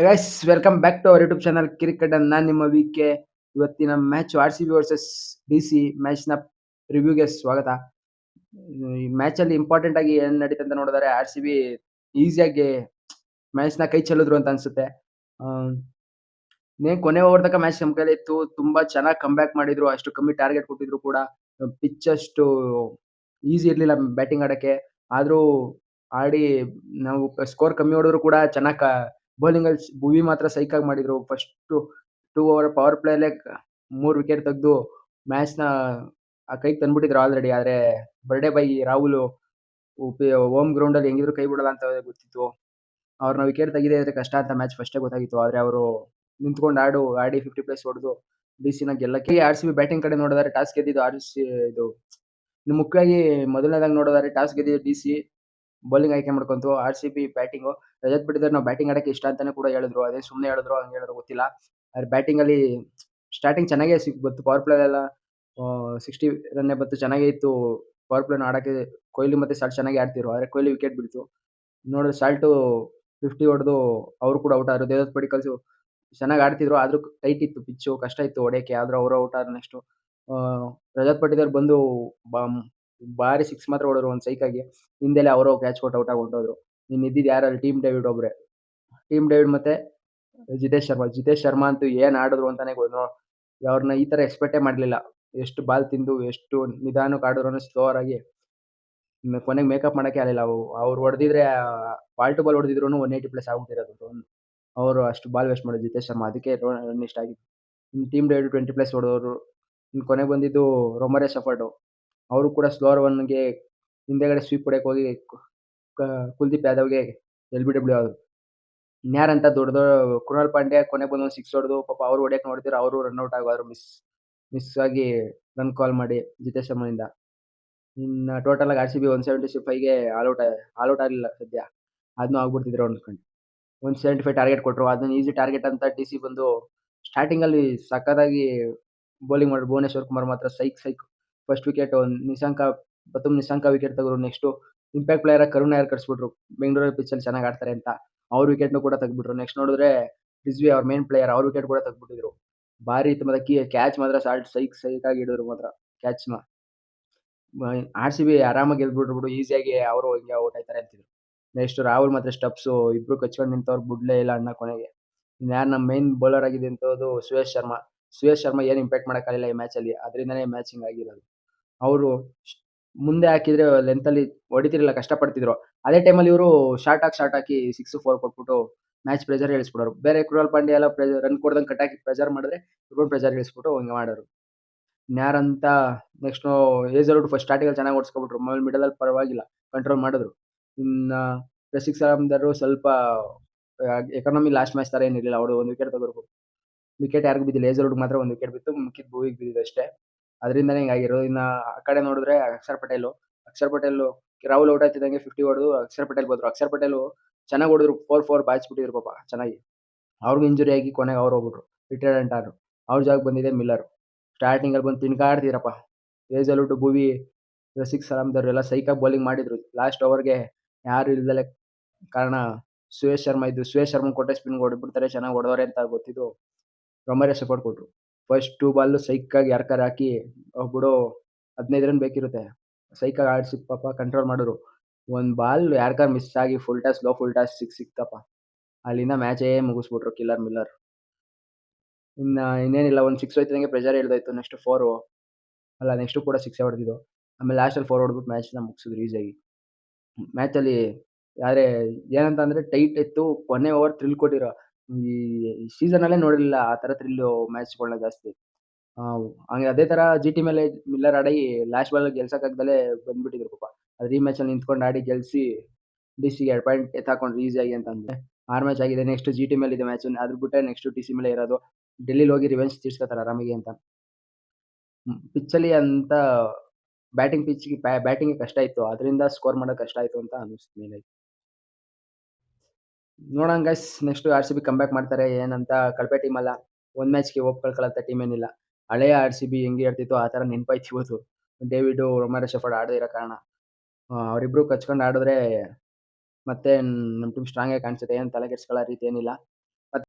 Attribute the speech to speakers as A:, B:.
A: Guys welcome back to our YouTube channel cricket and ನಾನು ನಿಮ್ಮ ವಿಕೆ. ಇವತ್ತಿನ ಮ್ಯಾಚ್ ಆರ್-ಸಿ-ಬಿ ವರ್ಸಸ್ ಡಿ-ಸಿ ಮ್ಯಾಚ್ನ ರಿವ್ಯೂಗೆ ಸ್ವಾಗತ. ಈ ಮ್ಯಾಚಲ್ಲಿ ಇಂಪಾರ್ಟೆಂಟ್ ಆಗಿ ಏನು ನಡೀತು ಅಂತ ನೋಡಿದ್ರೆ ಆರ್-ಸಿ-ಬಿ ಈಸಿಯಾಗಿ ಮ್ಯಾಚ್ನ ಕೈ ಚೆಲ್ಲಿದ್ರು ಅಂತ ಅನ್ಸುತ್ತೆ. ಕೊನೆ ಓವರ್ ತನಕ ಮ್ಯಾಚ್ ನಮ್ಮ ಕೈಲೇ ಇತ್ತು. ತುಂಬಾ ಚೆನ್ನಾಗಿ ಕಮ್‌ಬ್ಯಾಕ್ ಮಾಡಿದ್ರು. ಅಷ್ಟು ಕಮ್ಮಿ ಟಾರ್ಗೆಟ್ ಕೊಟ್ಟಿದ್ರು ಕೂಡ ಪಿಚ್ ಅಷ್ಟು ಈಸಿ ಇರ್ಲಿಲ್ಲ ಬ್ಯಾಟಿಂಗ್ ಆಡಕ್ಕೆ. ಆದ್ರೂ ಆಡಿ ನಾವು ಸ್ಕೋರ್ ಕಮ್ಮಿ ಹೊಡೆದ್ರು ಕೂಡ ಚೆನ್ನಾಗಿ ಬೌಲಿಂಗಲ್ಲಿ ಭುವಿ ಮಾತ್ರ ಸೈಕಾಗಿ ಮಾಡಿದ್ರು. ಫಸ್ಟು 2 ಓವರ್ ಪವರ್ ಪ್ಲೇಯಲ್ಲೇ 3 ವಿಕೆಟ್ ತೆಗೆದು ಮ್ಯಾಚ್‌ನ ಕೈಗೆ ತಂದ್ಬಿಟ್ಟಿದ್ರು ಆಲ್ರೆಡಿ. ಆದ್ರೆ ಬರ್ಡೆ ಬೈ ರಾಹುಲ್ ಹೋಮ್ ಗ್ರೌಂಡಲ್ಲಿ ಹೆಂಗಿದ್ರು ಕೈ ಬಿಡಲ್ಲ ಅಂತ ಗೊತ್ತಿತ್ತು. ಅವ್ರನ್ನ ವಿಕೆಟ್ ತೆಗೆಯದೇ ಇದ್ರೆ ಕಷ್ಟ ಅಂತ ಮ್ಯಾಚ್ ಫಸ್ಟೇ ಗೊತ್ತಾಗಿತ್ತು. ಆದ್ರೆ ಅವರು ನಿಂತ್ಕೊಂಡು ಆಡಿ 50+ ಹೊಡೆದು ಡಿ-ಸಿನ ಗೆಲ್ಲಕ್ಕೆ. ಆರ್-ಸಿ-ಬಿ ಬ್ಯಾಟಿಂಗ್ ಕಡೆ ನೋಡಿದ್ರೆ ಟಾಸ್ ಗೆದ್ದಿದ್ದು ಇದು ಇನ್ನು ಮುಖ್ಯವಾಗಿ ಮೊದಲನೇದಾಗಿ ನೋಡೋದಾದ್ರೆ ಟಾಸ್ ಗೆದ್ದಿದ್ದು ಡಿ-ಸಿ. ಬೌಲಿಂಗ್ ಆಯ್ಕೆ ಮಾಡ್ಕೊಂತು. ಆರ್-ಸಿ-ಬಿ ಬ್ಯಾಟಿಂಗು ರಜತ್ ಪಡಿದಾರ್ ನಾವು ಬ್ಯಾಟಿಂಗ್ ಆಡಕ್ಕೆ ಇಷ್ಟ ಅಂತಾನೆ ಕೂಡ ಹೇಳಿದ್ರು. ಅದೇ ಸುಮ್ನೆ ಹೇಳಿದ್ರೋ ಹಂಗೆ ಹೇಳಿದ್ರೋ ಗೊತ್ತಿಲ್ಲ. ಆದ್ರೆ ಬ್ಯಾಟಿಂಗಲ್ಲಿ ಸ್ಟಾರ್ಟಿಂಗ್ ಚೆನ್ನಾಗೇ ಬಂತು. ಪವರ್ ಪ್ಲೇಲೆಲ್ಲ 60 ರನ್ನೇ ಬಂತು. ಚೆನ್ನಾಗೇ ಇತ್ತು ಪವರ್ ಪ್ಲೇನ ಆಡಕ್ಕೆ. ಕೊಹ್ಲಿ ಮತ್ತೆ ಸಾಲ್ಟ್ ಚೆನ್ನಾಗಿ ಆಡ್ತಿದ್ರು. ಆದ್ರೆ ಕೊಹ್ಲಿ ವಿಕೆಟ್ ಬೀಳ್ತು. ನೋಡಿದ್ರೆ ಸಾಲ್ಟು 50 ಹೊಡೆದು ಅವರು ಕೂಡ ಔಟ್ ಆದ್ರು. ದೇವದತ್ ಪಡಿಕ್ಕಲ್ಸು ಚೆನ್ನಾಗಿ ಆಡ್ತಿದ್ರು. ಆದ್ರೂ ಟೈಟ್ ಇತ್ತು ಪಿಚ್ಚು. ಕಷ್ಟ ಇತ್ತು ಹೊಡೆಯಕ್ಕೆ. ಆದ್ರೂ ಅವರು ಔಟ್ ಆದ್ರು ನೆಕ್ಸ್ಟು. ರಜತ್ ಪಡಿದಾರ್ ಬಂದು ಭಾರಿ ಸಿಕ್ಸ್ ಮಾತ್ರ ಹೊಡೆದ್ರು ಒಂದು ಸೈಕಾಗಿ. ಹಿಂದೆಲೆ ಅವರು ಕ್ಯಾಚ್ ಕೊಟ್ಟು ಔಟ್ ಆಗಿ ಹೊಂಟೋದ್ರು. ಇನ್ನು ಇದ್ದಿದ್ದು ಯಾರು ಟೀಮ್ ಡೇವಿಡ್ ಒಬ್ರೆ. ಟೀಮ್ ಡೇವಿಡ್ ಮತ್ತೆ ಜಿತೇಶ್ ಶರ್ಮಾ. ಜಿತೇಶ್ ಶರ್ಮಾ ಅಂತೂ ಏನ್ ಆಡಿದ್ರು ಅಂತಾನೆ ಅವ್ರನ್ನ ಈ ತರ ಎಕ್ಸ್ಪೆಕ್ಟೇ ಮಾಡ್ಲಿಲ್ಲ. ಎಷ್ಟು ಬಾಲ್ ತಿಂದು ಎಷ್ಟು ನಿಧಾನಕ್ಕೆ ಆಡಿದ್ರು ಸ್ಲೋವರ್ ಆಗಿ ಕೊನೆಗೆ ಮೇಕಪ್ ಮಾಡಕ್ಕೆ ಆಗಲಿಲ್ಲ. ಅವ್ರು ಹೊಡೆದಿದ್ರೆ ಬಾಲ್ ಟು ಬಾಲ್ ಹೊಡೆದಿದ್ರು 180+ ಆಗ್ಬಿಟ್ಟಿರೋದು. ಅವರು ಅಷ್ಟು ಬಾಲ್ ವೇಸ್ಟ್ ಮಾಡಿದ್ರು ಜಿತೇಶ್ ಶರ್ಮಾ. ಅದಕ್ಕೆ ರನ್ ಇಷ್ಟ ಆಗಿತ್ತು. ಇನ್ನು ಟೀಮ್ ಡೇವಿಡ್ 20+ ಹೊಡೆದವರು. ಇನ್ನು ಕೊನೆಗೆ ಬಂದಿದ್ದು ರೊಮರೆ ಶಫರ್ಡ್. ಅವರು ಕೂಡ ಸ್ಲೋವರ್ ಒನ್‌ಗೆ ಹಿಂದೆಗಡೆ ಸ್ವೀಪ್ ಹೊಡೆಯಕ್ಕೆ ಹೋಗಿ ಕುಲ್ದೀಪ್ ಯಾದವ್‌ಗೆ ಎಲ್-ಬಿ-ಡಬ್ಲ್ಯೂ ಆದ್ರು. ಇನ್ಯಾರಂತ ದೊಡ್ಡ ಕೃಣಾಲ್ ಪಾಂಡ್ಯ ಕೊನೆಗೆ ಬಂದು ಒಂದು 6 ಹೊಡೆದು ಪಾಪ ಅವ್ರು ಹೊಡೆಯಕ್ಕೆ ನೋಡ್ತಿದ್ರು. ಅವರು ರನ್ ಔಟ್ ಆಗೋದ್ರು ಮಿಸ್ ಆಗಿ ರನ್ ಕಾಲ್ ಮಾಡಿ ಜಿತೇಶ್ ಶರ್ಮಾಯಿಂದ. ಇನ್ನು ಟೋಟಲ್ ಆಗಿ ಆರ್-ಸಿ-ಬಿ 175ಗೆ ಆಲ್ ಔಟ್ ಆಗಲಿಲ್ಲ ಸದ್ಯ. ಅದನ್ನೂ ಆಗ್ಬಿಡ್ತಿದ್ರು ಅನ್ಕೊಂಡೆ. 175 ಟಾರ್ಗೆಟ್ ಕೊಟ್ರು. ಅದನ್ನ ಈಸಿ ಟಾರ್ಗೆಟ್ ಅಂತ ಡಿ-ಸಿ ಬಂದು ಸ್ಟಾರ್ಟಿಂಗಲ್ಲಿ ಸಖತ್ತಾಗಿ ಬೌಲಿಂಗ್ ಮಾಡಿದ್ರು. ಭುವನೇಶ್ವರ್ ಕುಮಾರ್ ಮಾತ್ರ ಸೈಕ್. First wicket Pathum Nissanka wicket ತೆಗೆದ್ರು. Next impact player Karun Nair ಕಳಿಸ್ಬಿಟ್ರು. ಬೆಂಗಳೂರಲ್ಲಿ ಪಿಚ್ಚಲ್ಲಿ ಚೆನ್ನಾಗಿ ಆಡ್ತಾರೆ ಅಂತ. ಅವ್ರ ವಿಕೆಟ್‌ನು ಕೂಡ ತೆಗೆದ್ಬಿಟ್ರು. ನೆಕ್ಸ್ಟ್ ನೋಡಿದ್ರೆ ರಿಜ್ವಿ ಅವ್ರ ಮೇನ್ ಪ್ಲೇಯರ್ ಅವ್ರ ವಿಕೆಟ್ ಕೂಡ ತೆಗೆದ್ಬಿಟ್ಟಿದ್ರು. ಭಾರಿ ಇತ್ತು. ಮತ್ತೆ ಕ್ಯಾಚ್ ಮಾತ್ರ ಸಾಲ್ಟ್ ಸೈಕಾಗಿ ಹಿಡಿದ್ರು ಮಾತ್ರ ಕ್ಯಾಚ್‌ನ. ಆರ್-ಸಿ-ಬಿ ಆರಾಮಾಗಿ ಗೆದ್ಬಿಟ್ರು ಈಸಿಯಾಗಿ. ಅವರು ಹಿಂಗೆ ಔಟ್ ಆಯ್ತಾರೆ ಅಂತಿದ್ರು. ನೆಕ್ಸ್ಟ್ ರಾಹುಲ್ ಮತ್ತೆ ಸ್ಟಬ್ಸು ಇಬ್ರು ಕಚ್ಕೊಂಡು ನಿಂತವ್ರು ಬಿಡ್ಲೇ ಇಲ್ಲ ಅಣ್ಣ ಕೊನೆಗೆ. ಇನ್ಯಾರು ನಮ್ಮ ಮೈನ್ ಬೌಲರ್ ಆಗಿದ್ದಂಥದ್ದು ಸುಯೇಶ್ ಶರ್ಮಾ. ಸುಯೇಶ್ ಶರ್ಮಾ ಏನು ಇಂಪ್ಯಾಕ್ಟ್ ಮಾಡಕ್ಕಾಗಲಿಲ್ಲ ಈ ಮ್ಯಾಚಲ್ಲಿ. ಅದರಿಂದನೇ ಮ್ಯಾಚ್ ಹಿಂಗಾಗಿರೋದು. ಅವರು ಮುಂದೆ ಹಾಕಿದ್ರೆ ಲೆಂತಲ್ಲಿ ಹೊಡಿತಿರ್ಲಿಲ್ಲ, ಕಷ್ಟಪಡ್ತಿದ್ರು. ಅದೇ ಟೈಮಲ್ಲಿ ಇವರು ಶಾರ್ಟ್ ಹಾಕಿ 6, 4 ಕೊಟ್ಬಿಟ್ಟು ಮ್ಯಾಚ್ ಪ್ರೆಷರ್ ಇಳಿಸ್ಬಿಡೋರು. ಬೇರೆ ಕೃಣಾಲ್ ಪಾಂಡ್ಯ ಎಲ್ಲ ರನ್ ಕೊಡ್ದಂಗೆ ಕಟ್ಟಾಕಿ ಪ್ರೆಷರ್ ಮಾಡಿದ್ರೆ ಇವ್ರು ಪ್ರೆಷರ್ ಇಳಿಸ್ಬಿಟ್ಟು ಹಿಂಗೆ ಮಾಡೋರು. ಇನ್ಯಾರಂತ ನೆಕ್ಸ್ಟು ಹೇಸಲ್ವುಡ್ ಫಸ್ಟ್ ಸ್ಟಾರ್ಟಿಂಗಲ್ಲಿ ಚೆನ್ನಾಗಿ ಓಡಿಸ್ಕೊಂಡ್ಬಿಟ್ರು. ಆಮೇಲೆ ಮಿಡಲಲ್ಲಿ ಪರವಾಗಿಲ್ಲ ಕಂಟ್ರೋಲ್ ಮಾಡಿದ್ರು. ಇನ್ನು ರಸಿಕ್ ಸಾಮ್ದಾರು ಸ್ವಲ್ಪ ಎಕಾನಮಿ ಲಾಸ್ಟ್ ಮ್ಯಾಚ್ ಥರ ಏನಿರಲಿಲ್ಲ. ಅವರು ಒಂದು ವಿಕೆಟ್ ತೆಗೆದ್ರು. ವಿಕೆಟ್ ಯಾರಿಗೂ ಬಿದ್ದಿಲ್ಲ. ಹೇಸಲ್ವುಡ್‌ಗೆ ಮಾತ್ರ ಒಂದು ವಿಕೆಟ್ ಬಿತ್ತು. ಮಿಕ್ಕಿದ್ದು ಭುವಿಗೆ ಬಿದ್ದಿದ್ದು ಅಷ್ಟೇ. ಅದರಿಂದನೇ ಹಿಂಗಾಗಿರೋದು. ಇನ್ನು ಆ ಕಡೆ ನೋಡಿದ್ರೆ ಅಕ್ಷರ್ ಪಟೇಲ್ ರಾಹುಲ್ ಔಟ್ ಆಗ್ತಿದ್ದಂಗೆ 50 ಹೊಡೆದು ಅಕ್ಷರ್ ಪಟೇಲ್ ಬಂದ್ರು. ಅಕ್ಷರ್ ಪಟೇಲ್ ಚೆನ್ನಾಗಿ ಹೊಡೆದ್ರು. 4 ಬಾಚಿಬಿಟ್ಟಿದ್ರು ಪಾಪ ಚೆನ್ನಾಗಿ. ಅವ್ರಿಗೂ ಇಂಜುರಿ ಆಗಿ ಕೊನೆಗೆ ಅವ್ರು ಹೋಗ್ಬಿಟ್ರು. ರಿಟೈರ್ಮೆಂಟ್ ಆದ್ರು. ಅವ್ರ ಜಾಗಕ್ಕೆ ಬಂದಿದೆ ಮಿಲ್ಲರ್. ಸ್ಟಾರ್ಟಿಂಗಲ್ಲಿ ಬಂದು ತಿನ್ಕಾಡ್ತಿದ್ರಪ್ಪ. ಹೇಸಲ್ವುಡ್, ಭುವಿ, ರಸಿಕ್ ಸಲಾಮ್ದವ್ರು ಎಲ್ಲ ಸೈಕಾಗಿ ಬೌಲಿಂಗ್ ಮಾಡಿದ್ರು. ಲಾಸ್ಟ್ ಓವರ್‌ಗೆ ಯಾರು ಇಲ್ದಲೆ ಕಾರಣ ಸುಯೇಶ್ ಶರ್ಮಾ ಇದ್ರು. ಸುಯೇಶ್ ಶರ್ಮನ್ ಕೊಟ್ಟೆ ಸ್ಪಿನ್‌ಗೆ ಹೊಡೆದ್ಬಿಡ್ತಾರೆ. ಚೆನ್ನಾಗಿ ಹೊಡೆದವ್ರೆ ಅಂತ ಗೊತ್ತಿದ್ದು ರೊಮೇರೆ ಸಪೋರ್ಟ್ ಕೊಟ್ರು. ಫಸ್ಟ್ 2 ಬಾಲ್ಲು ಸೈಕಾಗಿ ಯಾರ್ಕರ್ ಹಾಕಿ ಬಿಡು 15 ರನ್ ಬೇಕಿರುತ್ತೆ. ಸೈಕಾಗಿ ಆಡ್ಸಿ ಪಾಪ ಕಂಟ್ರೋಲ್ ಮಾಡಿದ್ರು. ಒಂದು ಬಾಲ್ ಯಾರ್ಕರ್ ಮಿಸ್ ಆಗಿ ಲೋ ಫುಲ್ ಟಾಸ್ ಸಿಕ್ತಪ್ಪ. ಅಲ್ಲಿಂದ ಮ್ಯಾಚೇ ಮುಗಿಸ್ಬಿಟ್ರು ಮಿಲ್ಲರ್. ಇನ್ನೇನಿಲ್ಲ ಒಂದು 6 ಹೊಯ್ತಿದ್ದಂಗೆ ಪ್ರೆಷರ್ ಇಳ್ದೋಯ್ತು. ನೆಕ್ಸ್ಟ್ 4 ಅಲ್ಲ ನೆಕ್ಸ್ಟು ಕೂಡ 6 ಹೊಡೆದಿದ್ದು. ಆಮೇಲೆ ಲಾಸ್ಟಲ್ಲಿ 4 ಹೊಡೆದ್ಬಿಟ್ಟು ಮ್ಯಾಚ್‌ನ ಮುಗಿಸಿದ್ರು ಈಸಿಯಾಗಿ. ಮ್ಯಾಚಲ್ಲಿ ಆದ್ರೆ ಏನಂತ ಅಂದ್ರೆ ಟೈಟ್ ಇತ್ತು. ಕೊನೆ ಓವರ್ ಥ್ರಿಲ್ ಕೊಟ್ಟಿರೋ ಈ ಸೀಸನಲ್ಲೇ ನೋಡಿರ್ಲಿಲ್ಲ ಆ ತರ ಥ್ರಿಲ್ಲು ಮ್ಯಾಚ್‌ಗಳ್ನ ಜಾಸ್ತಿ. ಹಂಗೆ ಅದೇ ತರ ಜಿ-ಟಿ ಮೇಲೆ ಮಿಲ್ಲರ್ ಆಡಿ ಲಾಸ್ಟ್ ಬಾಲಲ್ಲಿ ಗೆಲ್ಸಕ್ಕಾಗ್ದಲೇ ಬಂದ್ಬಿಟ್ಟಿದ್ರು ಪಾಪ. ಆದ್ರೆ ಈ ಮ್ಯಾಚಲ್ಲಿ ನಿಂತ್ಕೊಂಡು ಆಡಿ ಗೆಲ್ಸಿ ಡಿ-ಸಿಗೆ 2 ಪಾಯಿಂಟ್ ಎತ್ತಾಕೊಂಡ್ರು ಈಸಿಯಾಗಿ ಅಂತ ಅಂದ್ರೆ. 6 ಮ್ಯಾಚ್ ಆಗಿದೆ. ನೆಕ್ಸ್ಟ್ ಜಿ-ಟಿ ಮೇಲೆ ಇದೆ ಮ್ಯಾಚ್. ಅದು ಬಿಟ್ರೆ ನೆಕ್ಸ್ಟ್ ಡಿ-ಸಿ ಮೇಲೆ ಇರೋದು. ಡೆಲ್ಲಿಲಿ ಹೋಗಿ ರಿವೆಂಜ್ ತೀರ್ಸ್ಕೊತಾರೆ ಆರಾಮಾಗಿ ಅಂತ. ಪಿಚ್ಚಲ್ಲಿ ಅಂತ ಬ್ಯಾಟಿಂಗಿಗೆ ಕಷ್ಟ ಇತ್ತು. ಅದರಿಂದ ಸ್ಕೋರ್ ಮಾಡೋದು ಕಷ್ಟ ಆಯ್ತು ಅಂತ ಅನ್ನಿಸ್ತು ಮೇಯ್ನಾಗಿ. ನೋಡೋಣ ಗೈಸ್ ನೆಕ್ಸ್ಟ್ ಆರ್-ಸಿ-ಬಿ ಕಮ್‌ಬ್ಯಾಕ್ ಮಾಡ್ತಾರೆ ಏನಂತ. ಕಳಪೆ ಟೀಮ್ ಅಲ್ಲ. ಒಂದ್ ಮ್ಯಾಚ್‌ಗೆ ಹೋಪ್ ಕಳ್ಕೊಳ್ಳೋ ಟೀಮ್ ಏನಿಲ್ಲ. ಹಳೆಯ ಆರ್-ಸಿ-ಬಿ ಹೆಂಗೆ ಆಡ್ತಿತ್ತೋ ಆ ತರ ನೆನಪಾಯ್ತು ಇವತ್ತು. ಡೇವಿಡ್, ರೊಮೇರೋ ಶೆಫರ್ಡ್ ಆಡದೇ ಇರೋ ಕಾರಣ. ಅವರಿಬ್ರು ಕಚ್ಕೊಂಡು ಆಡಿದ್ರೆ ಮತ್ತೆ ನಮ್ಮ ಟೀಮ್ ಸ್ಟ್ರಾಂಗ್ ಆಗಿ ಕಾಣಿಸುತ್ತೆ. ಏನು ತಲೆ ಕೆಡಿಸ್ಕೊಳ್ಳೋ ರೀತಿ ಏನಿಲ್ಲ.